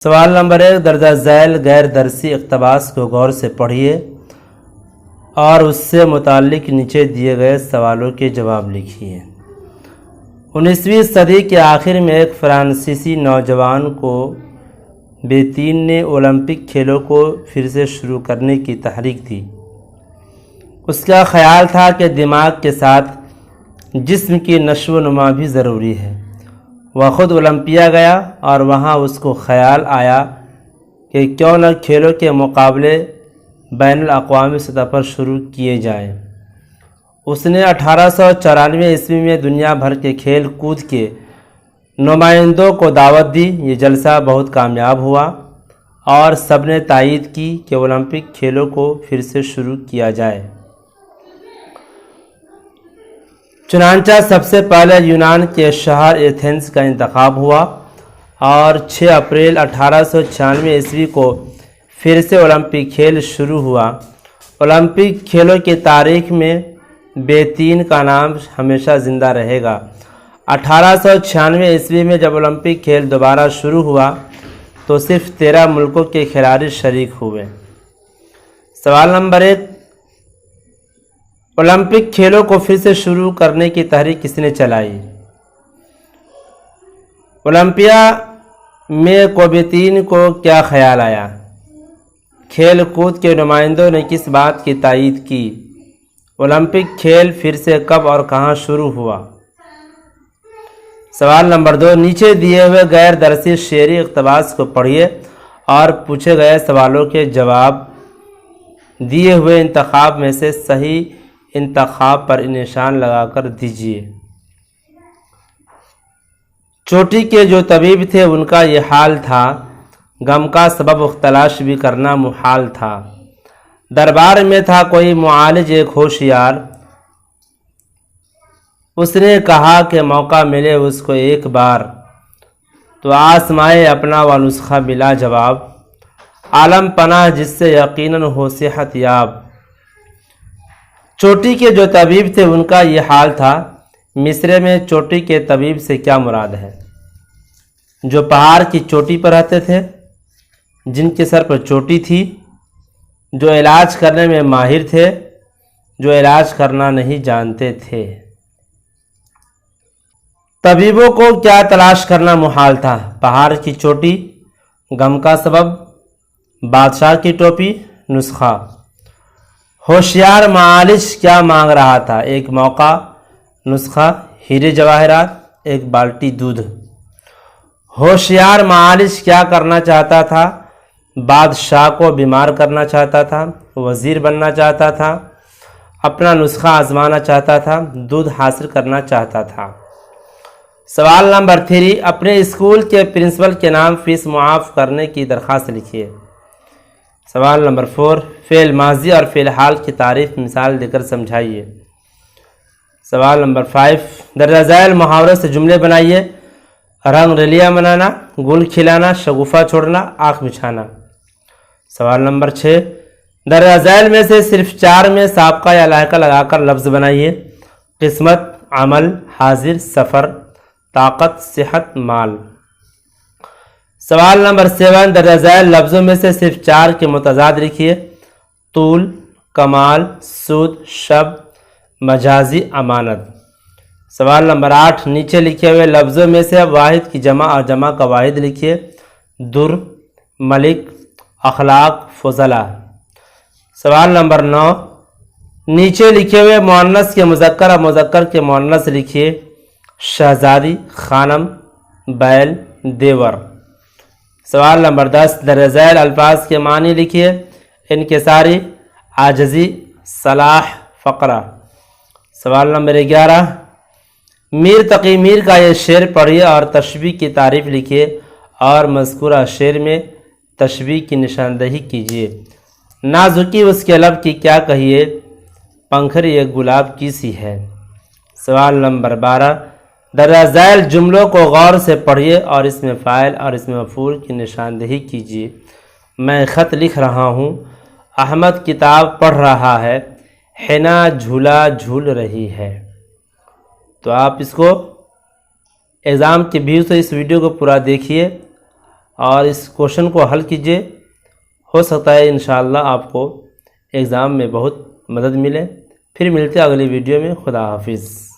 سوال نمبر 1، درجہ ذیل غیر درسی اقتباس کو غور سے پڑھیے اور اس سے متعلق نیچے دیے گئے سوالوں کے جواب لکھیے۔ 19ویں صدی کے آخر میں ایک فرانسیسی نوجوان کو بیتین نے اولمپک کھیلوں کو پھر سے شروع کرنے کی تحریک دی۔ اس کا خیال تھا کہ دماغ کے ساتھ جسم کی نشو و نما بھی ضروری ہے۔ وہ خود اولمپیا گیا اور وہاں اس کو خیال آیا کہ کیوں نہ کھیلوں کے مقابلے بین الاقوامی سطح پر شروع کیے جائیں۔ اس نے 1894 عیسوی میں دنیا بھر کے کھیل کود کے نمائندوں کو دعوت دی۔ یہ جلسہ بہت کامیاب ہوا اور سب نے تائید کی کہ اولمپک کھیلوں کو پھر سے شروع کیا جائے۔ چنانچہ سب سے پہلے یونان کے شہر ایتھنز کا انتخاب ہوا اور 6 اپریل 1896 عیسوی کو پھر سے اولمپک کھیل شروع ہوا۔ اولمپک کھیلوں کی تاریخ میں بیتین کا نام ہمیشہ زندہ رہے گا۔ 1896 عیسوی میں جب اولمپک کھیل دوبارہ شروع ہوا تو صرف 13 ملکوں کے کھلاڑی شریک ہوئے۔ سوال نمبر 1، اولمپک کھیلوں کو پھر سے شروع کرنے کی تحریک کس نے چلائی؟ اولمپیا میں کوبیتین کو کیا خیال آیا؟ کھیل کود کے نمائندوں نے کس بات کی تائید کی؟ اولمپک کھیل پھر سے کب اور کہاں شروع ہوا؟ سوال نمبر 2، نیچے دیے ہوئے غیر درسی شعری اقتباس کو پڑھیے اور پوچھے گئے سوالوں کے جواب دیے ہوئے انتخاب میں سے صحیح انتخاب پر نشان لگا کر دیجیے۔ چوٹی کے جو طبیب تھے ان کا یہ حال تھا، غم کا سبب تلاش بھی کرنا محال تھا۔ دربار میں تھا کوئی معالج ایک ہوشیار، اس نے کہا کہ موقع ملے اس کو ایک بار تو آزمائے اپنا وہ نسخہ بلا جواب، عالم پناہ جس سے یقیناً ہو صحت یاب۔ چوٹی کے جو طبیب تھے ان کا یہ حال تھا، مصرے میں چوٹی کے طبیب سے کیا مراد ہے؟ جو پہاڑ کی چوٹی پر رہتے تھے، جن کے سر پر چوٹی تھی، جو علاج کرنے میں ماہر تھے، جو علاج کرنا نہیں جانتے تھے۔ طبیبوں کو کیا تلاش کرنا محال تھا؟ پہاڑ کی چوٹی، غم کا سبب، بادشاہ کی ٹوپی، نسخہ۔ ہوشیار معالج کیا مانگ رہا تھا؟ ایک موقع، نسخہ، ہیرے جواہرات، ایک بالٹی دودھ۔ ہوشیار معالج کیا کرنا چاہتا تھا؟ بادشاہ کو بیمار کرنا چاہتا تھا، وزیر بننا چاہتا تھا، اپنا نسخہ آزمانا چاہتا تھا، دودھ حاصل کرنا چاہتا تھا۔ سوال نمبر 3، اپنے اسکول کے پرنسپل کے نام فیس معاف کرنے کی درخواست لکھیے۔ سوال نمبر 4، فعل ماضی اور فعل حال کی تعریف مثال دے کر سمجھائیے۔ سوال نمبر 5، درجہ ذیل محاورے سے جملے بنائیے۔ رنگ رلیاں منانا، گل کھلانا، شگوفہ چھوڑنا، آنکھ بچھانا۔ سوال نمبر 6، درجہ ذیل میں سے صرف 4 میں سابقہ یا لاحقہ لگا کر لفظ بنائیے۔ قسمت، عمل، حاضر، سفر، طاقت، صحت، مال۔ سوال نمبر 7، درجہ ذیل لفظوں میں سے صرف 4 کے متضاد لکھیے۔ طول، کمال، سود، شب، مجازی، امانت۔ سوال نمبر 8، نیچے لکھے ہوئے لفظوں میں سے واحد کی جمع اور جمع کا واحد لکھیے۔ در، ملک، اخلاق، فضلہ۔ سوال نمبر 9، نیچے لکھے ہوئے مؤنث کے مذکر اور مذکر کے مؤنث لکھیے۔ شہزادی، خانم، بیل، دیور۔ سوال نمبر 10، درجہ ذیل الفاظ کے معنی لکھیے۔ انکساری، عاجزی، صلاح، فقرہ۔ سوال نمبر 11، میر تقی میر کا یہ شعر پڑھیے اور تشبیہ کی تعریف لکھیے اور مذکورہ شعر میں تشبیہ کی نشاندہی کیجیے۔ نازکی اس کے لب کی کیا کہیے، پنکھڑی ایک گلاب کی سی ہے۔ سوال نمبر 12، درجہ ذیل جملوں کو غور سے پڑھیے اور اس میں فاعل اور اس میں مفعول کی نشاندہی کیجیے۔ میں خط لکھ رہا ہوں، احمد کتاب پڑھ رہا ہے، حنا جھولا جھول رہی ہے۔ تو آپ اس کو ایگزام کے ویو سے اس ویڈیو کو پورا دیکھیے اور اس کوشچن کو حل کیجئے، ہو سکتا ہے انشاءاللہ آپ کو ایگزام میں بہت مدد ملے۔ پھر ملتے ہیں اگلی ویڈیو میں۔ خدا حافظ۔